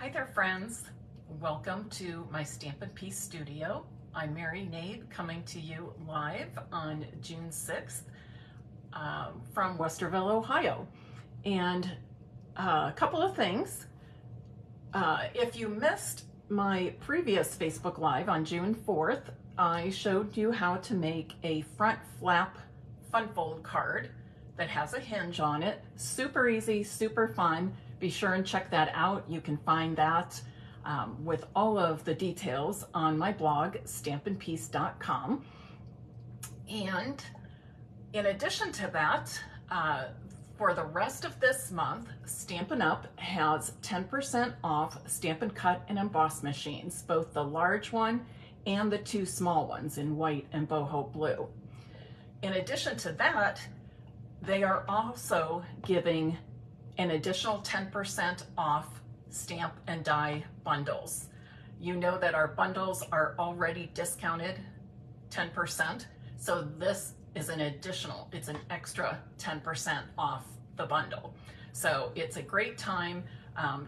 Hi there, friends. Welcome to my Stampin' Piece studio. I'm Mary Knabe, coming to you live on June 6th from Westerville, Ohio. And a couple of things. If you missed my previous Facebook Live on June 4th, I showed you how to make a front flap fun fold card that has a hinge on it. Super easy, super fun. Be sure and check that out. You can find that with all of the details on my blog, stampinpiece.com. And in addition to that, for the rest of this month, Stampin' Up! Has 10% off Stampin' Cut and Emboss machines, both the large one and the two small ones in white and boho blue. In addition to that, they are also giving an additional 10% off stamp and die bundles. You know that our bundles are already discounted 10%, so this is an additional, it's an extra 10% off the bundle. So it's a great time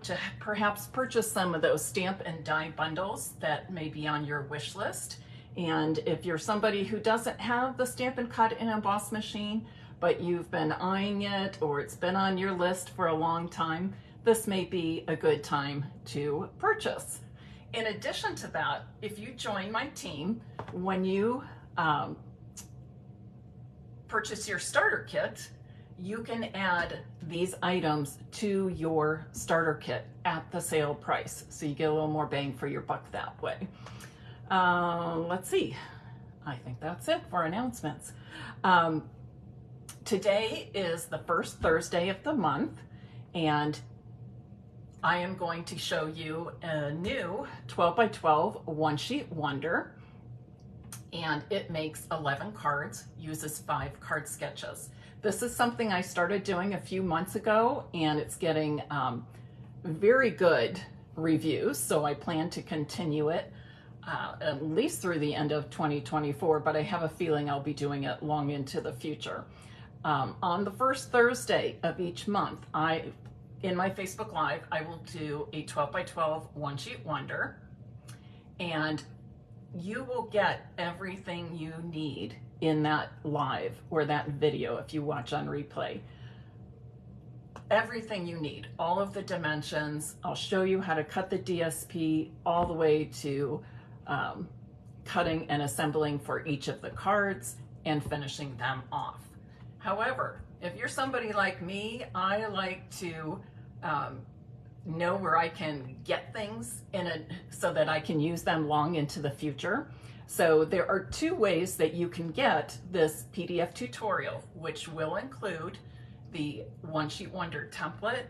to perhaps purchase some of those stamp and die bundles that may be on your wish list. And if you're somebody who doesn't have the Stampin' Cut and Emboss machine, but you've been eyeing it or it's been on your list for a long time, this may be a good time to purchase. In addition to that, if you join my team, when you purchase your starter kit, you can add these items to your starter kit at the sale price. So you get a little more bang for your buck that way. Let's see. I think that's it for announcements. Today is the first Thursday of the month, and I am going to show you a new 12 by 12 one-sheet wonder, and it makes 11 cards, uses 5 card sketches. This is something I started doing a few months ago, and it's getting very good reviews, so I plan to continue it at least through the end of 2024, but I have a feeling I'll be doing it long into the future. On the first Thursday of each month, in my Facebook Live, I will do a 12 by 12 one-sheet wonder, and you will get everything you need in that live or that video if you watch on replay. Everything you need, all of the dimensions. I'll show you how to cut the DSP all the way to cutting and assembling for each of the cards and finishing them off. However, if you're somebody like me, I like to know where I can get things so that I can use them long into the future. So there are 2 ways that you can get this PDF tutorial, which will include the one-sheet wonder template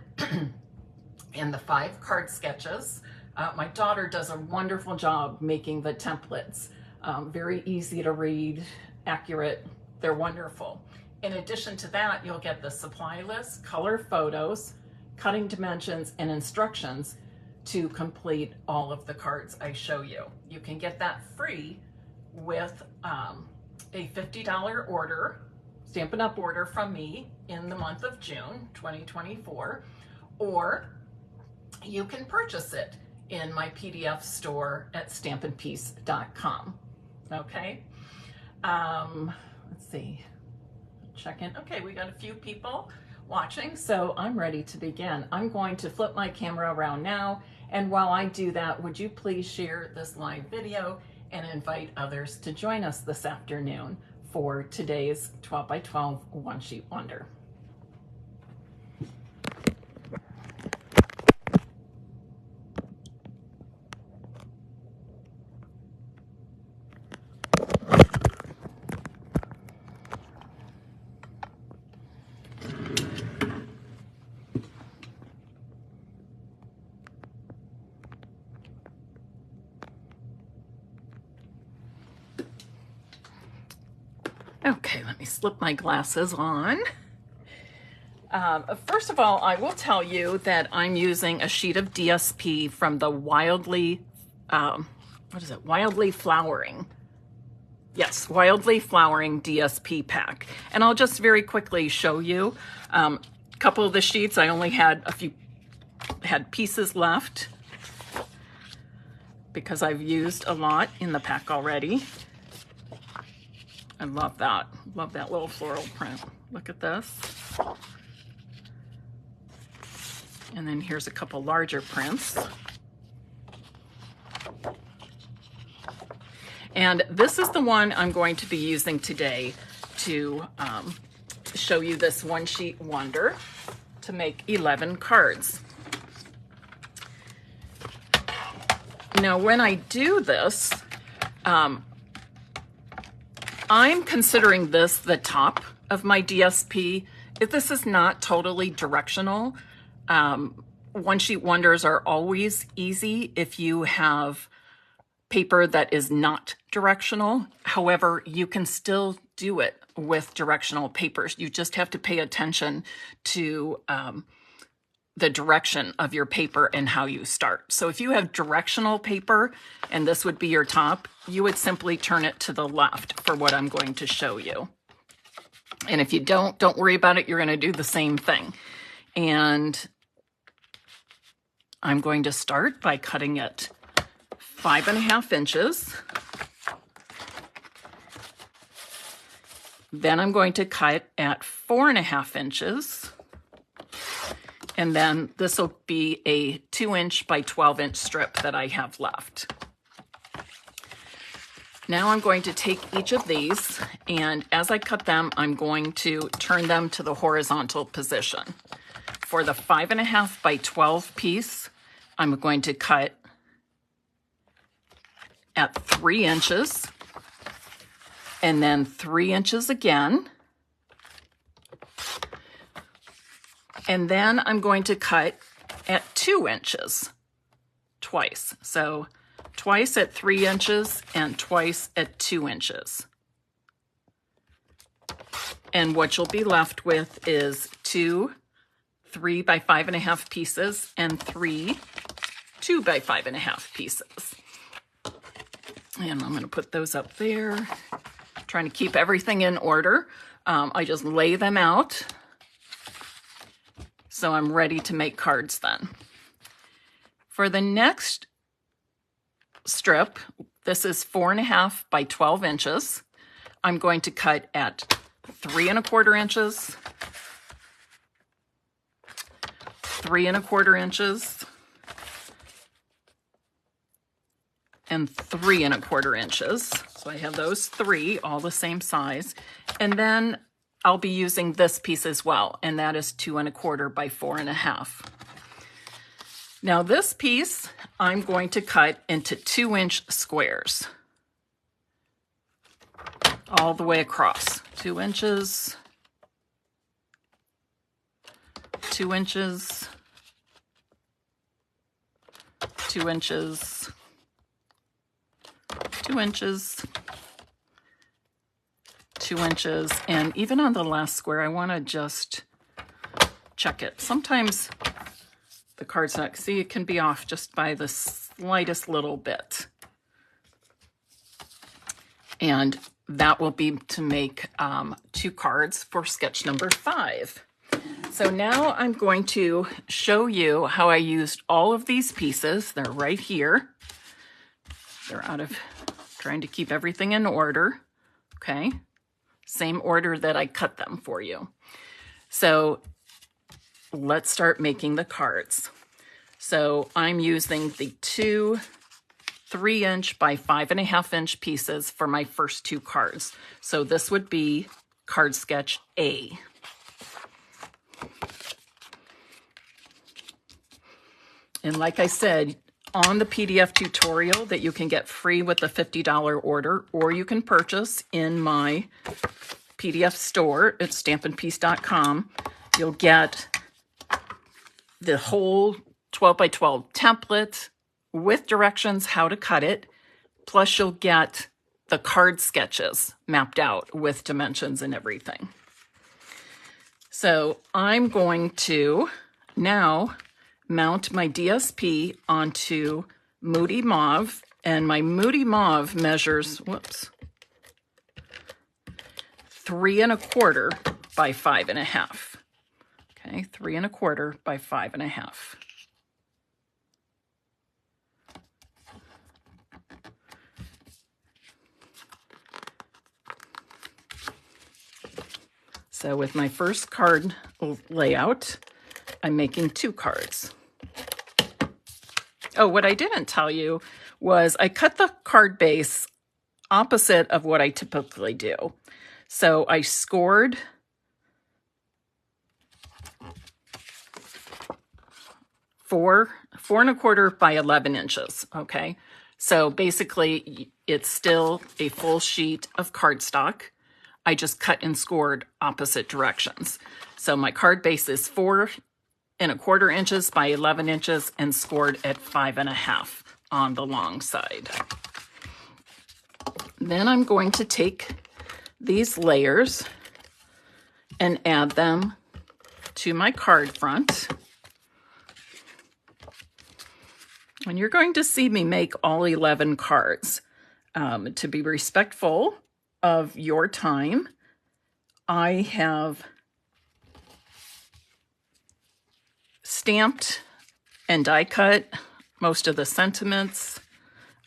and the 5 card sketches. My daughter does a wonderful job making the templates. Very easy to read, accurate, they're wonderful. In addition to that, you'll get the supply list, color photos, cutting dimensions, and instructions to complete all of the cards I show you. You can get that free with a $50 order, Stampin' Up! Order from me in the month of June 2024, or you can purchase it in my PDF store at stampinpiece.com. Okay, let's see. Check in. Okay, we got a few people watching, so I'm ready to begin. I'm going to flip my camera around now, and while I do that, would you please share this live video and invite others to join us this afternoon for today's 12 by 12 one-sheet wonder. Okay, let me slip my glasses on. First of all, I will tell you that I'm using a sheet of DSP from the Wildly Flowering. Yes, Wildly Flowering DSP pack. And I'll just very quickly show you a couple of the sheets. I only had pieces left because I've used a lot in the pack already. I love that. Love that little floral print. Look at this. And then here's a couple larger prints. And this is the one I'm going to be using today to show you this one sheet wonder to make 11 cards. Now, when I do this, I'm considering this the top of my DSP. If this is not totally directional, one sheet wonders are always easy if you have paper that is not directional. However, you can still do it with directional papers. You just have to pay attention to the direction of your paper and how you start. So if you have directional paper and this would be your top, you would simply turn it to the left for what I'm going to show you. And if you don't worry about it. You're going to do the same thing. And I'm going to start by cutting it 5.5 inches. Then I'm going to cut at 4.5 inches. And then this will be a 2-inch by 12-inch strip that I have left. Now I'm going to take each of these, and as I cut them, I'm going to turn them to the horizontal position. For the 5.5 by 12 piece, I'm going to cut at 3 inches, and then 3 inches again. And then I'm going to cut at 2 inches twice. So twice at 3 inches and twice at 2 inches. And what you'll be left with is 2 3 by 5.5 pieces and 3 2 by 5.5 pieces. And I'm going to put those up there. Trying to keep everything in order. I just lay them out. So I'm ready to make cards then. For the next strip, this is 4.5 by 12 inches. I'm going to cut at 3.25 inches, 3.25 inches, and 3.25 inches. So I have those three, all the same size. And then I'll be using this piece as well, and that is 2.25 by 4.5. Now this piece, I'm going to cut into 2-inch squares. All the way across. 2 inches, 2 inches, 2 inches, 2 inches, 2 inches, and even on the last square, I want to just check it. Sometimes the card's not, see, it can be off just by the slightest little bit. And that will be to make 2 cards for sketch number 5. So now I'm going to show you how I used all of these pieces. They're right here. They're out of trying to keep everything in order. Okay. Same order that I cut them for you. So let's start making the cards. So I'm using the 2 3-inch by 5.5-inch pieces for my first 2 cards. So this would be card sketch A. And like I said, on the PDF tutorial that you can get free with the $50 order, or you can purchase in my PDF store at stampinpiece.com, you'll get the whole 12 by 12 template with directions how to cut it, plus you'll get the card sketches mapped out with dimensions and everything. So I'm going to now mount my DSP onto Moody Mauve, and my Moody Mauve measures, 3.25 by 5.5. Okay, 3.25 by 5.5. So with my first card layout, I'm making 2 cards. Oh, what I didn't tell you was I cut the card base opposite of what I typically do. So I scored four and a quarter by 11 inches. Okay. So basically it's still a full sheet of cardstock. I just cut and scored opposite directions. So my card base is 4 and a quarter inches by 11 inches and scored at 5.5 on the long side. Then I'm going to take these layers and add them to my card front. And you're going to see me make all 11 cards. To be respectful of your time, I have stamped and die cut most of the sentiments.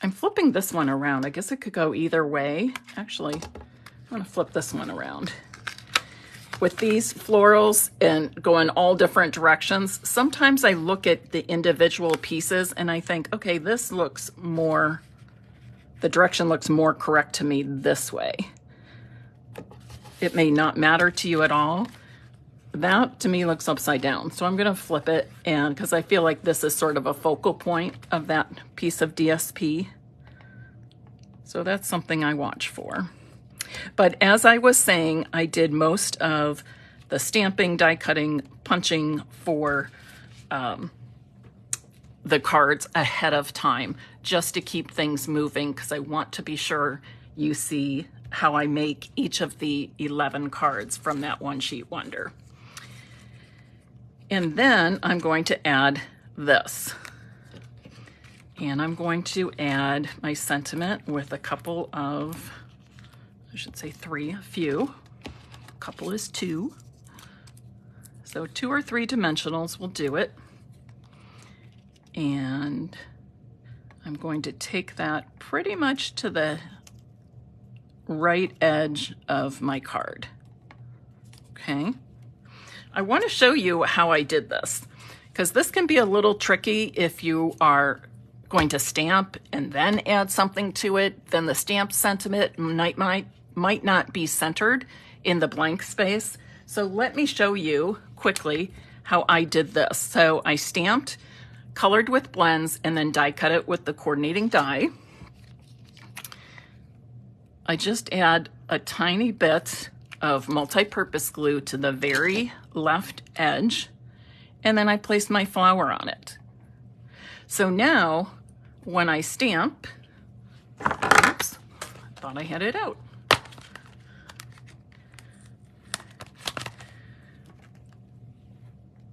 I'm flipping this one around. I guess it could go either way. Actually, I'm going to flip this one around. With these florals and go in all different directions, sometimes I look at the individual pieces and I think, okay, this looks more, the direction looks more correct to me this way. It may not matter to you at all. That to me looks upside down. So I'm going to flip it, and because I feel like this is sort of a focal point of that piece of DSP. So that's something I watch for. But as I was saying, I did most of the stamping, die cutting, punching for the cards ahead of time, just to keep things moving, because I want to be sure you see how I make each of the 11 cards from that one sheet wonder. And then I'm going to add this. And I'm going to add my sentiment with a couple of, I should say 3, a few. A couple is 2. So 2 or 3 dimensionals will do it. And I'm going to take that pretty much to the right edge of my card. Okay. I want to show you how I did this, because this can be a little tricky if you are going to stamp and then add something to it. Then the stamp sentiment might not be centered in the blank space. So let me show you quickly how I did this. So I stamped, colored with blends, and then die cut it with the coordinating die. I just add a tiny bit of multi-purpose glue to the very left edge, and then I place my flower on it. So now when I stamp, oops, I thought I had it out.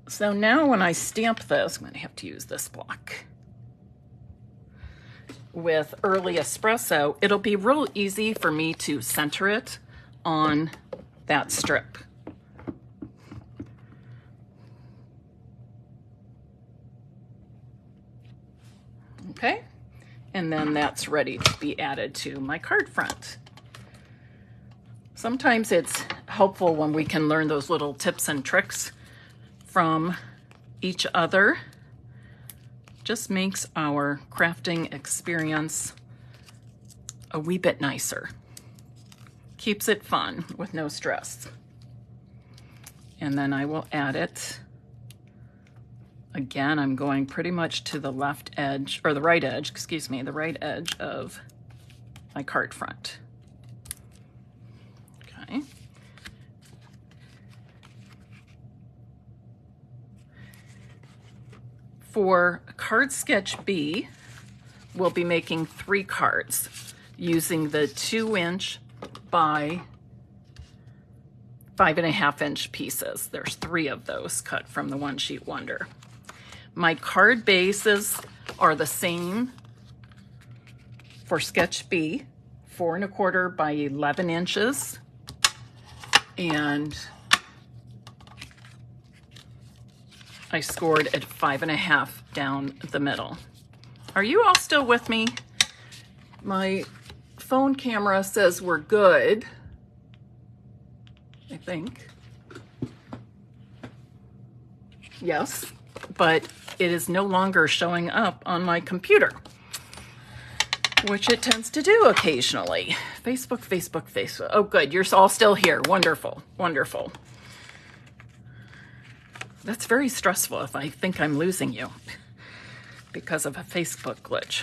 So now when I stamp this, I'm going to have to use this block. With Early Espresso, it'll be real easy for me to center it on that strip. Okay, and then that's ready to be added to my card front. Sometimes it's helpful when we can learn those little tips and tricks from each other. Just makes our crafting experience a wee bit nicer. Keeps it fun with no stress. And then I will add it. Again, I'm going pretty much to the left edge, or the right edge, excuse me, the right edge of my card front. Okay. For card sketch B, we'll be making 3 cards using the 2-inch by 5.5-inch pieces. There's 3 of those cut from the one sheet wonder. My card bases are the same for sketch B, 4 1/4 by 11 inches, and I scored at 5.5 down the middle. Are you all still with me? My phone camera says we're good, I think. yes, but it is no longer showing up on my computer, which it tends to do occasionally. Facebook, Facebook, Facebook. Oh, good. You're all still here. Wonderful. Wonderful. That's very stressful if I think I'm losing you because of a Facebook glitch.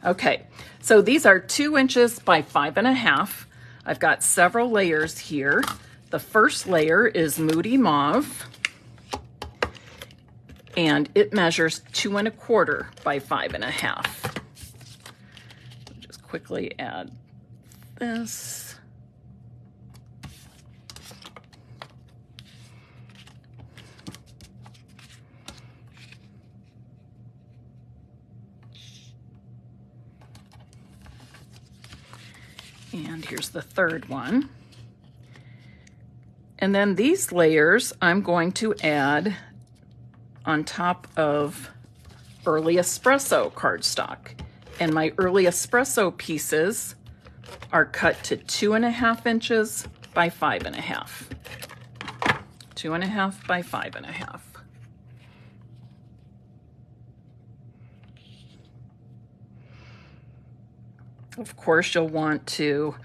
Okay, so these are 2 inches by 5.5. I've got several layers here. The first layer is Moody Mauve, and it measures 2 1/4 by 5.5. Just quickly add this. And here's the third one. And then these layers I'm going to add on top of Early Espresso cardstock. And my Early Espresso pieces are cut to 2.5 inches by 5.5. 2.5 by 5.5. Of course, you'll want to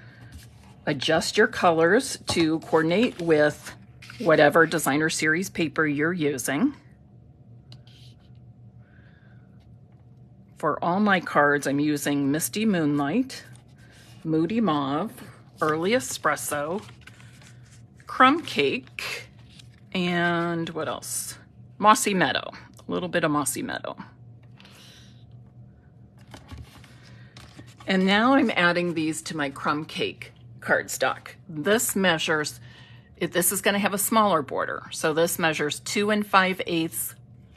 adjust your colors to coordinate with whatever designer series paper you're using. For all my cards, I'm using Misty Moonlight, Moody Mauve, Early Espresso, Crumb Cake, and what else? Mossy Meadow, a little bit of Mossy Meadow. And now I'm adding these to my Crumb Cake cardstock. This measures, this is going to have a smaller border, so this measures 2 5/8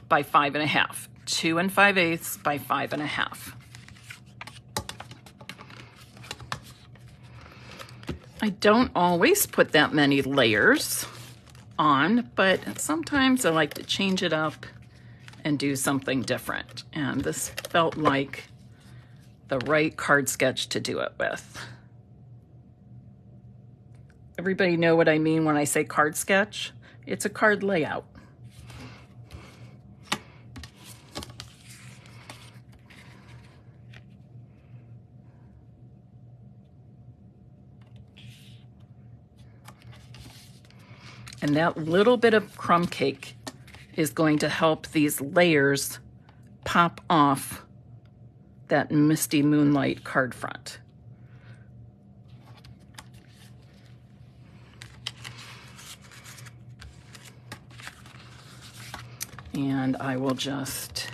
by 5.5. 2 5/8 by 5.5. I don't always put that many layers on, but sometimes I like to change it up and do something different. And this felt like the right card sketch to do it with. Everybody know what I mean when I say card sketch? It's a card layout. And that little bit of crumb cake is going to help these layers pop off that Misty Moonlight card front. And I will just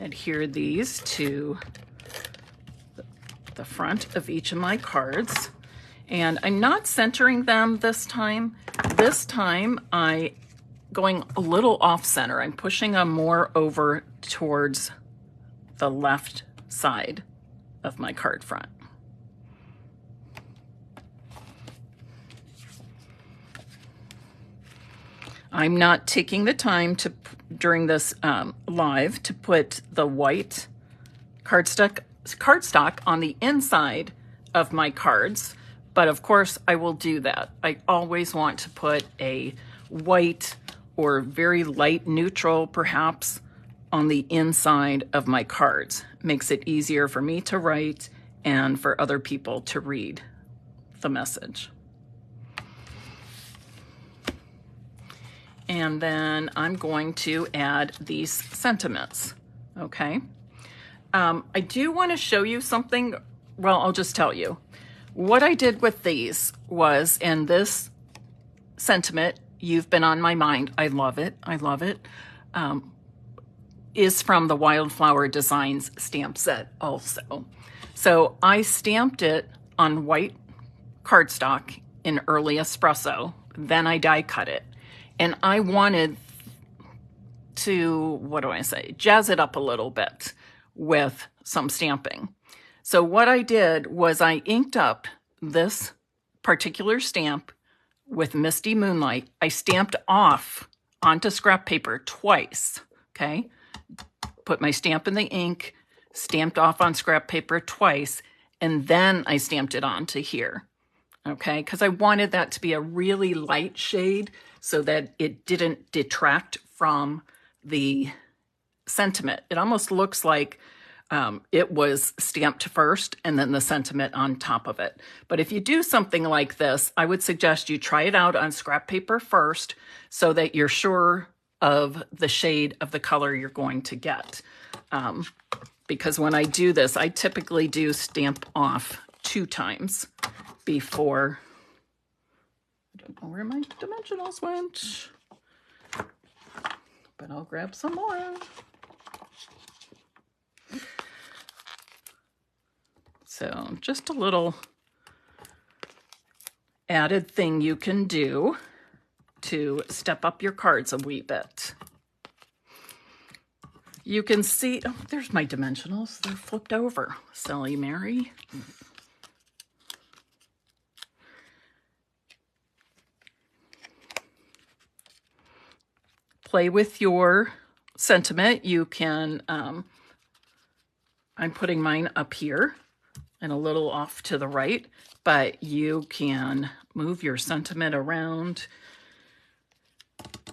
adhere these to the front of each of my cards. And I'm not centering them this time. This time I'm going a little off center. I'm pushing them more over towards the left side of my card front. I'm not taking the time to, during this live, to put the white cardstock on the inside of my cards, but of course I will do that. I always want to put a white or very light neutral, perhaps, on the inside of my cards. Makes it easier for me to write and for other people to read the message. And then I'm going to add these sentiments, okay? I do want to show you something. Well, I'll just tell you. What I did with these was, in this sentiment, You've Been on My Mind, I love it, I love it, is from the Wildflower Designs stamp set also. So I stamped it on white cardstock in Early Espresso, then I die cut it. And I wanted to, what do I say, jazz it up a little bit with some stamping. So what I did was I inked up this particular stamp with Misty Moonlight. I stamped off onto scrap paper twice, okay? Put my stamp in the ink, stamped off on scrap paper twice, and then I stamped it onto here, okay? Because I wanted that to be a really light shade, so that it didn't detract from the sentiment. It almost looks like it was stamped first and then the sentiment on top of it. But if you do something like this, I would suggest you try it out on scrap paper first so that you're sure of the shade of the color you're going to get. Because when I do this, I typically do stamp off 2 times before. I don't know where my dimensionals went, but I'll grab some more. So just a little added thing you can do to step up your cards a wee bit. You can see, oh, there's my dimensionals. They're flipped over. Silly Mary. Play with your sentiment. You can, I'm putting mine up here and a little off to the right, but you can move your sentiment around.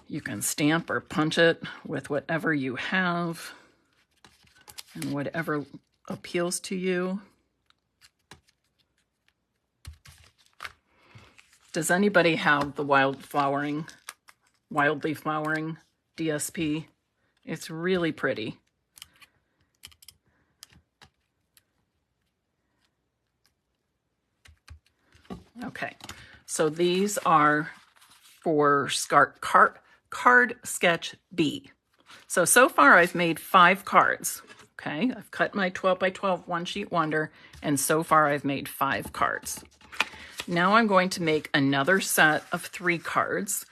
You can stamp or punch it with whatever you have and whatever appeals to you. Does anybody have the wildly flowering DSP? It's really pretty. Okay, so these are for card sketch B. So far I've made 5 cards. Okay, I've cut my 12 by 12 one sheet wonder, and so far I've made 5 cards. Now I'm going to make another set of 3 cards.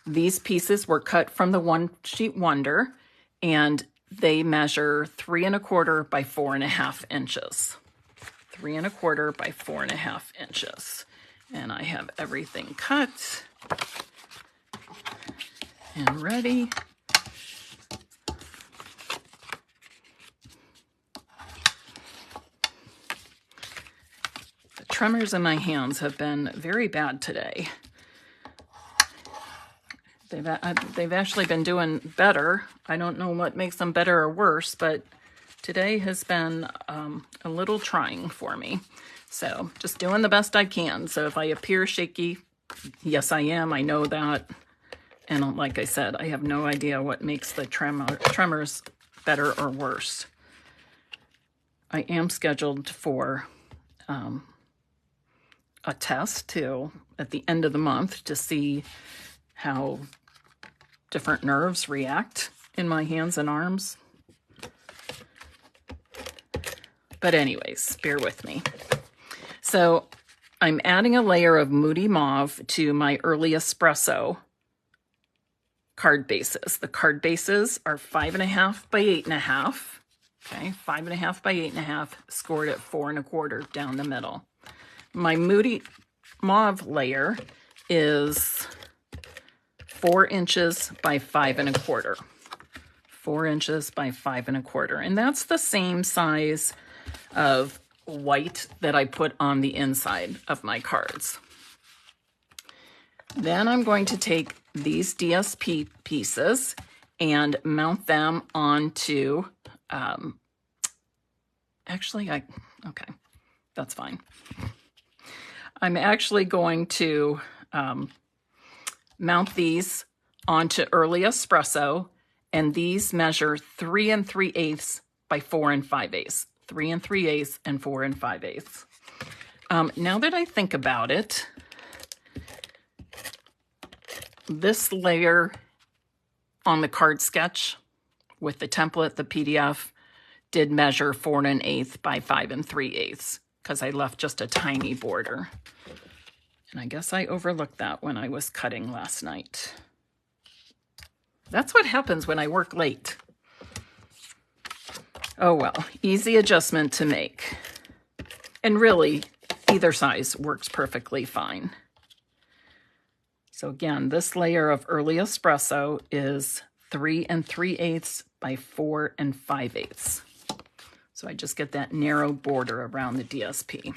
These pieces were cut from the one sheet wonder, and they measure 3 1/4 by 4 1/2 inches. 3 1/4 by 4 1/2 inches. And I have everything cut and ready. The tremors in my hands have been very bad today. They've actually been doing better. I don't know what makes them better or worse, but today has been a little trying for me. So just doing the best I can. So if I appear shaky, yes, I am. I know that. And like I said, I have no idea what makes the tremors better or worse. I am scheduled for a test at the end of the month to see how different nerves react in my hands and arms. But anyways, bear with me. So I'm adding a layer of Moody Mauve to my Early Espresso card bases. The card bases are 5 1/2 by 8 1/2. Okay, 5 1/2 by 8 1/2, scored at 4 1/4 down the middle. My Moody Mauve layer is 4 inches by 5 1/4. 4 inches by 5 1/4. And that's the same size of white that I put on the inside of my cards. Then I'm going to take these DSP pieces and mount them onto, okay, that's fine. I'm actually going to mount these onto Early Espresso, and these measure 3 3/8 by 4 5/8. 3 3/8 and 4 5/8. Now that I think about it, this layer on the card sketch with the template, the PDF, did measure 4 1/8 by 5 3/8 because I left just a tiny border. And I guess I overlooked that when I was cutting last night. That's what happens when I work late. Oh well, easy adjustment to make. And really, either size works perfectly fine. So again, this layer of Early Espresso is 3 3/8 by 4 5/8. So I just get that narrow border around the DSP.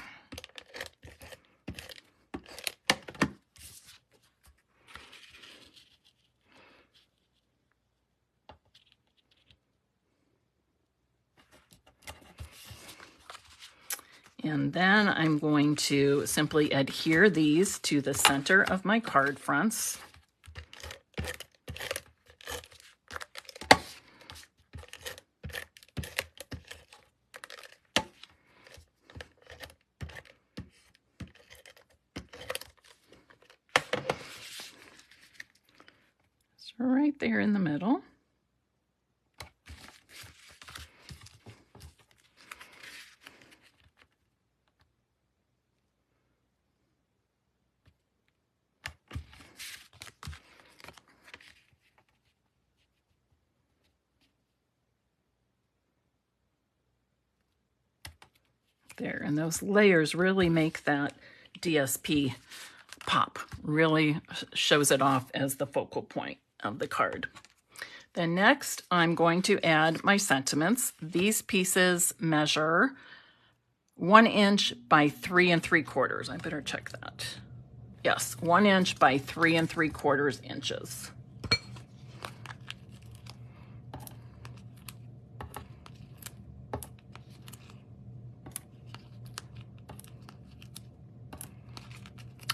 And then I'm going to simply adhere these to the center of my card fronts. So right there in the middle. There, and those layers really make that DSP pop, really shows it off as the focal point of the card. Then next, I'm going to add my sentiments. These pieces measure 1 inch by 3 3/4. I better check that. Yes, 1 inch by 3 3/4 inches.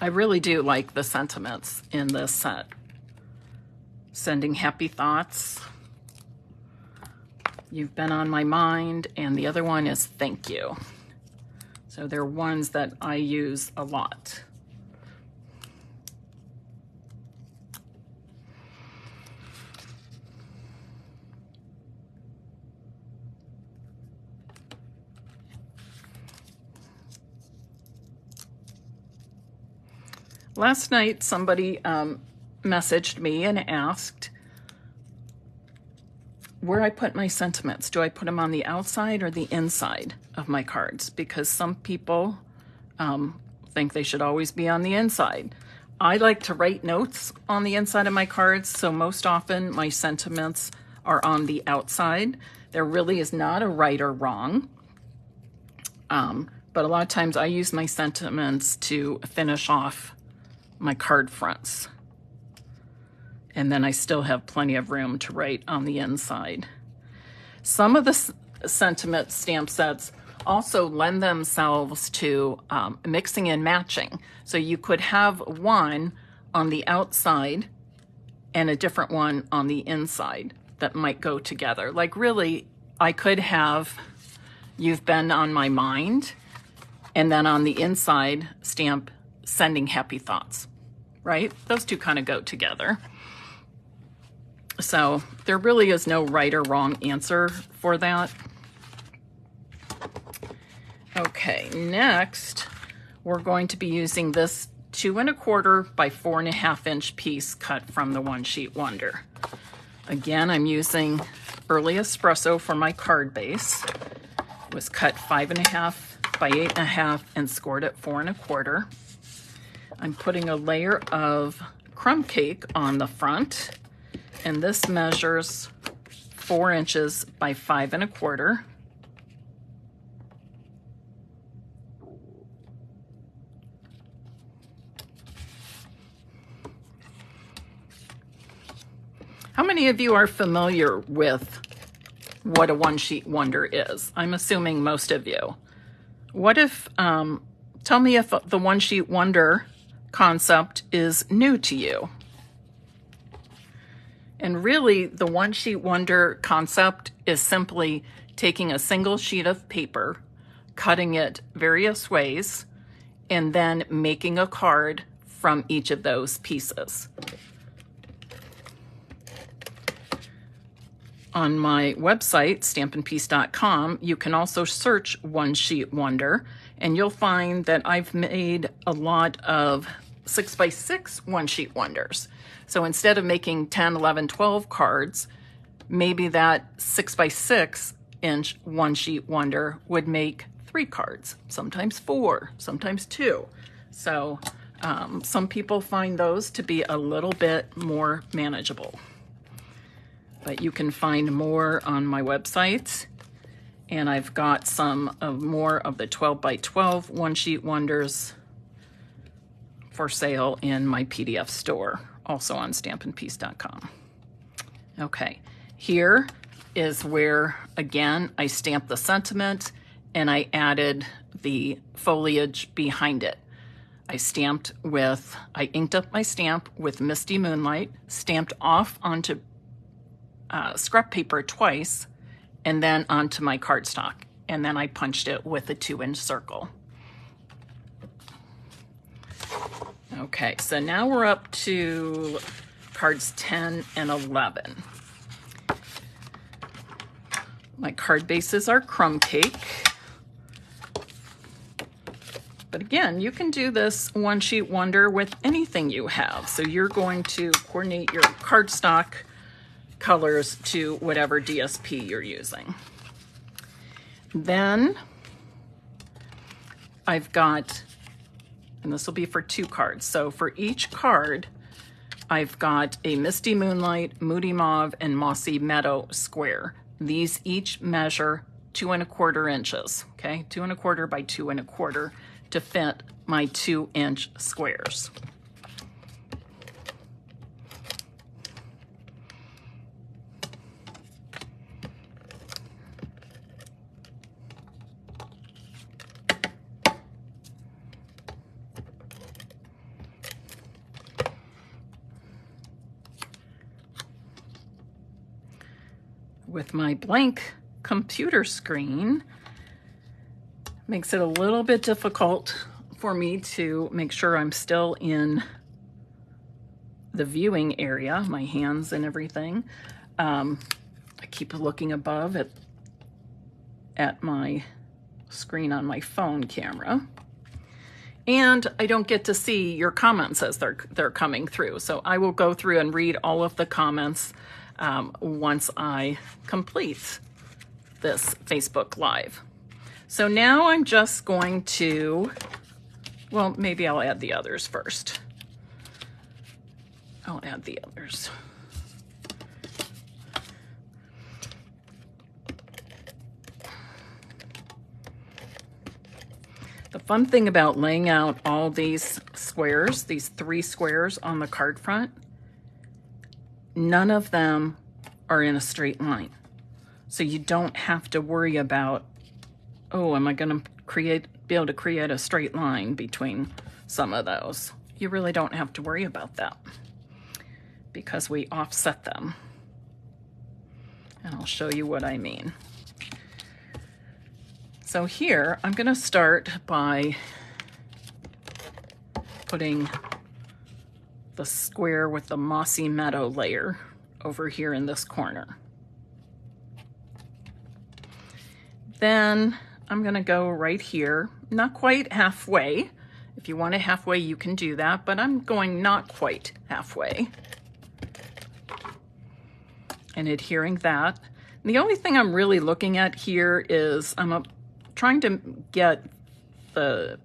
I really do like the sentiments in this set. Sending happy thoughts. You've been on my mind, and the other one is thank you. So they're ones that I use a lot. Last night, somebody messaged me and asked where I put my sentiments. Do I put them on the outside or the inside of my cards? Because some people think they should always be on the inside. I like to write notes on the inside of my cards, so most often my sentiments are on the outside. There really is not a right or wrong. But a lot of times I use my sentiments to finish off my card fronts. And then I still have plenty of room to write on the inside. Some of the sentiment stamp sets also lend themselves to mixing and matching. So you could have one on the outside and a different one on the inside that might go together. Like really, I could have you've been on my mind, and then on the inside stamp sending happy thoughts, right? Those two kind of go together. So there really is no right or wrong answer for that. Okay, next we're going to be using this 2 1/4 by 4 1/2 inch piece cut from the One Sheet Wonder. Again, I'm using Early Espresso for my card base. It was cut 5 1/2 by 8 1/2 and scored at 4 1/4. I'm putting a layer of crumb cake on the front, and this measures 4 inches by 5 1/4. How many of you are familiar with what a One Sheet Wonder is? I'm assuming most of you. What if, tell me if the One Sheet Wonder concept is new to you. And really, the One Sheet Wonder concept is simply taking a single sheet of paper, cutting it various ways, and then making a card from each of those pieces. On my website, stampinpiece.com, you can also search One Sheet Wonder, and you'll find that I've made a lot of 6x6 One Sheet Wonders. So instead of making 10, 11, 12 cards, maybe that 6x6 inch One Sheet Wonder would make 3 cards, sometimes 4, sometimes 2. So some people find those to be a little bit more manageable. But you can find more on my website, and I've got some of more of the 12x12 One Sheet Wonders for sale in my PDF store, also on stampinpiece.com. Okay, here is where, again, I stamped the sentiment and I added the foliage behind it. I inked up my stamp with Misty Moonlight, stamped off onto scrap paper twice, and then onto my cardstock. And then I punched it with a 2-inch circle. Okay, so now we're up to cards 10 and 11. My card bases are crumb cake. But again, you can do this one sheet wonder with anything you have. So you're going to coordinate your cardstock colors to whatever DSP you're using. Then I've got, and this will be for 2 cards. So for each card, I've got a Misty Moonlight, Moody Mauve, and Mossy Meadow square. These each measure 2 1/4 inches, okay? 2 1/4 by 2 1/4 to fit my 2-inch squares. With my blank computer screen, makes it a little bit difficult for me to make sure I'm still in the viewing area, my hands and everything. I keep looking above at my screen on my phone camera. And I don't get to see your comments as they're coming through. So I will go through and read all of the comments once I complete this Facebook Live. So now I'm just going to, well, maybe I'll add the others first. I'll add the others. The fun thing about laying out all these squares, these 3 squares on the card front, none of them are in a straight line. So you don't have to worry about, oh, am I going to be able to create a straight line between some of those? You really don't have to worry about that because we offset them. And I'll show you what I mean. So here, I'm going to start by putting the square with the Mossy Meadow layer over here in this corner. Then I'm going to go right here, not quite halfway. If you want it halfway, you can do that, but I'm going not quite halfway and adhering that. And the only thing I'm really looking at here is I'm trying to get the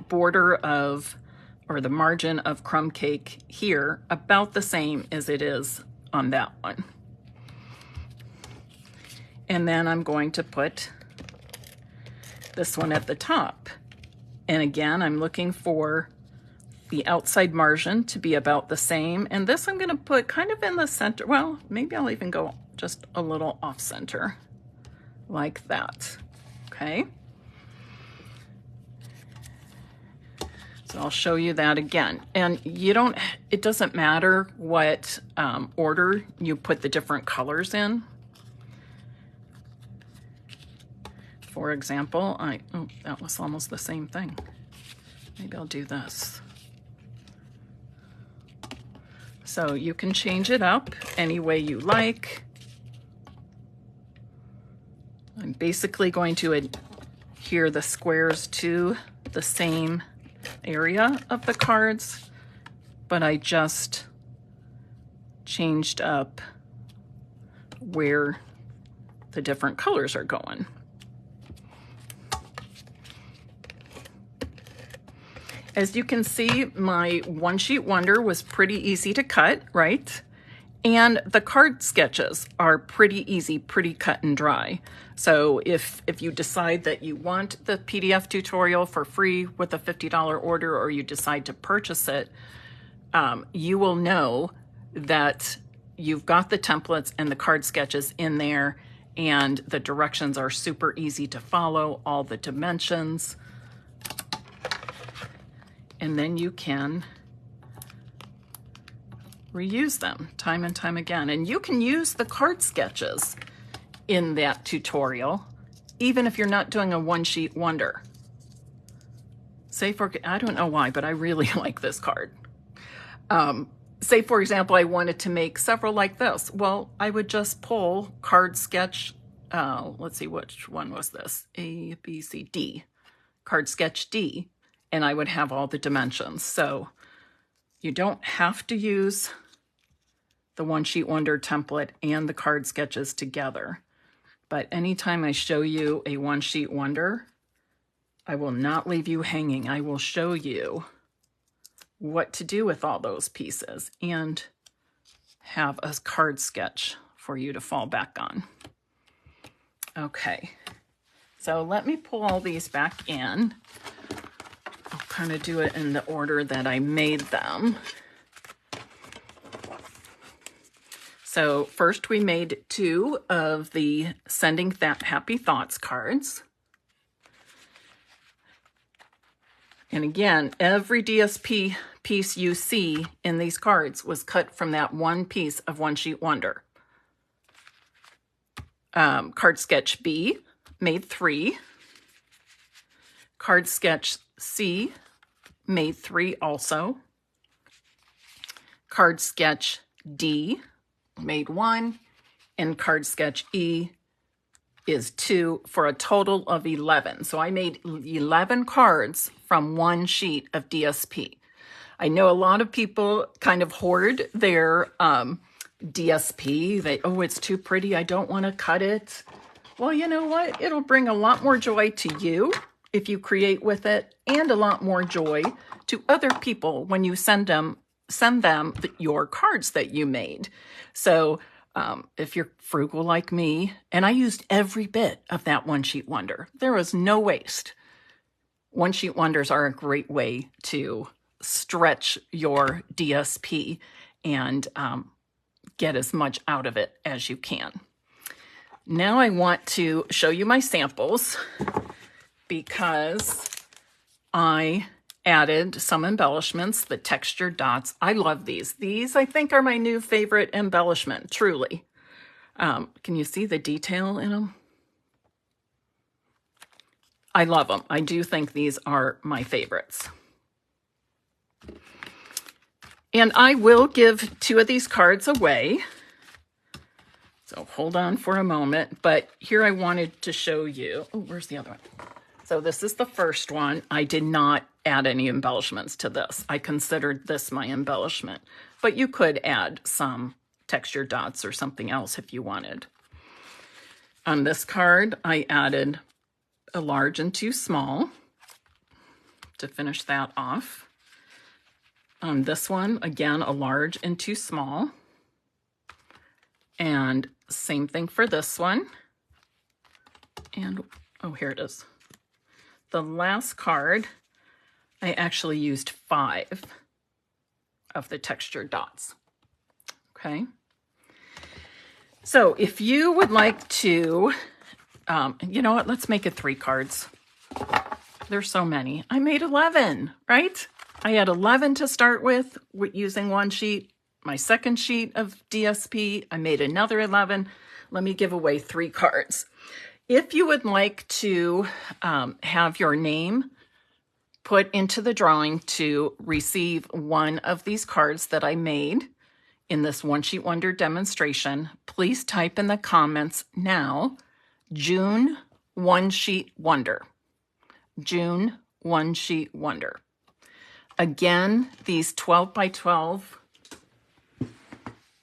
border of, or the margin of crumb cake here about the same as it is on that one. And then I'm going to put this one at the top. And again, I'm looking for the outside margin to be about the same. And this I'm going to put kind of in the center. Well, maybe I'll even go just a little off center like that. Okay. So I'll show you that again. And it doesn't matter what order you put the different colors in. For example, oh, that was almost the same thing. Maybe I'll do this. So you can change it up any way you like. I'm basically going to adhere the squares to the same area of the cards, but I just changed up where the different colors are going. As you can see, my one sheet wonder was pretty easy to cut, right? And the card sketches are pretty easy, pretty cut and dry. So if you decide that you want the PDF tutorial for free with a $50 order, or you decide to purchase it, you will know that you've got the templates and the card sketches in there, and the directions are super easy to follow, all the dimensions. And then you can reuse them time and time again. And you can use the card sketches in that tutorial, even if you're not doing a one-sheet wonder. Say for, I don't know why, but I really like this card. Say for example, I wanted to make several like this. Well, I would just pull card sketch, let's see, which one was this? A, B, C, D. Card sketch D, and I would have all the dimensions. So you don't have to use the one sheet wonder template and the card sketches together. But anytime I show you a one sheet wonder, I will not leave you hanging. I will show you what to do with all those pieces and have a card sketch for you to fall back on. Okay, so let me pull all these back in. I'll kind of do it in the order that I made them. So first we made 2 of the Sending Happy Thoughts cards. And again, every DSP piece you see in these cards was cut from that one piece of One Sheet Wonder. Card sketch B made 3. Card sketch C made 3 also. Card sketch D made 1. And card sketch E is 2 for a total of 11. So I made 11 cards from one sheet of DSP. I know a lot of people kind of hoard their DSP. Oh, it's too pretty. I don't want to cut it. Well, you know what? It'll bring a lot more joy to you if you create with it, and a lot more joy to other people when you send them your cards that you made. So if you're frugal like me, and I used every bit of that one sheet wonder, there was no waste. One sheet wonders are a great way to stretch your DSP and get as much out of it as you can. Now I want to show you my samples because I added some embellishments, the textured dots. I love these. These, I think, are my new favorite embellishment, truly. Can you see the detail in them? I love them. I do think these are my favorites. And I will give 2 of these cards away. So hold on for a moment. But here I wanted to show you. Oh, where's the other one? So this is the first one. I did not add any embellishments to this. I considered this my embellishment. But you could add some textured dots or something else if you wanted. On this card, I added a large and 2 small to finish that off. On this one, again, a large and 2 small. And same thing for this one. And, oh, here it is. The last card, I actually used 5 of the textured dots. Okay. So if you would like to, you know what, let's make it 3 cards. There's so many. I made 11, right? I had 11 to start with using one sheet. My second sheet of DSP, I made another 11. Let me give away 3 cards. If you would like to have your name put into the drawing to receive one of these cards that I made in this One Sheet Wonder demonstration, please type in the comments now, June One Sheet Wonder. June One Sheet Wonder. Again, these 12 by 12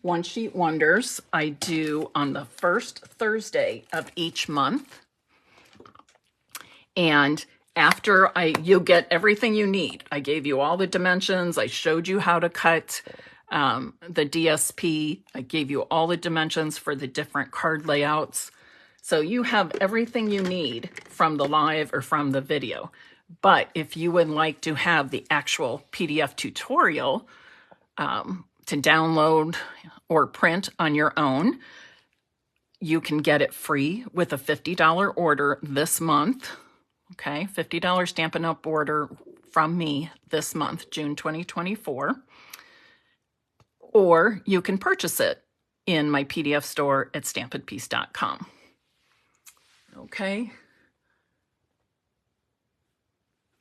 One Sheet Wonders I do on the first Thursday of each month. And after you'll get everything you need. I gave you all the dimensions. I showed you how to cut the DSP. I gave you all the dimensions for the different card layouts. So you have everything you need from the live or from the video. But if you would like to have the actual PDF tutorial to download or print on your own, you can get it free with a $50 order this month. Okay, $50 Stampin' Up! Order from me this month, June 2024. Or you can purchase it in my PDF store at stampinpiece.com. Okay.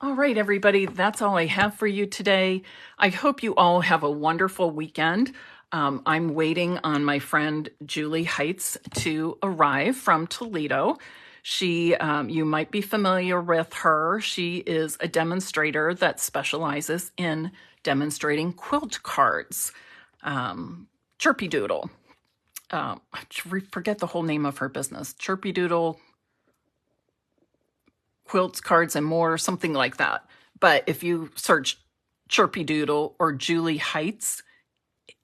All right, everybody, that's all I have for you today. I hope you all have a wonderful weekend. I'm waiting on my friend Julie Heights to arrive from Toledo. She, you might be familiar with her. She is a demonstrator that specializes in demonstrating quilt cards. Chirpy Doodle. I forget the whole name of her business. Chirpy Doodle Quilts, Cards, and More, something like that. But if you search Chirpy Doodle or Julie Heights,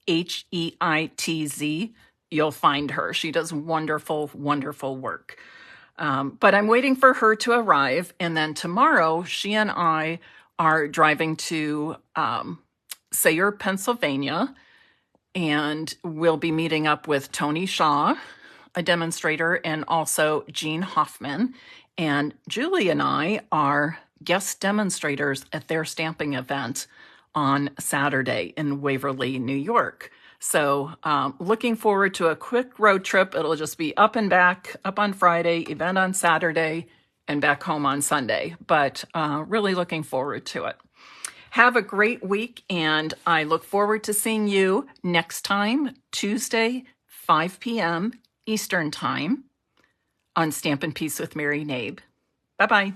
Heitz, you'll find her. She does wonderful, wonderful work. But I'm waiting for her to arrive. And then tomorrow, she and I are driving to Sayre, Pennsylvania. And we'll be meeting up with Tony Shaw, a demonstrator, and also Jean Hoffman. And Julie and I are guest demonstrators at their stamping event on Saturday in Waverly, New York. So looking forward to a quick road trip. It'll just be up and back, up on Friday, event on Saturday, and back home on Sunday. But really looking forward to it. Have a great week, and I look forward to seeing you next time, Tuesday, 5 p.m. Eastern Time on Stampin' Piece with Mary Knabe. Bye-bye.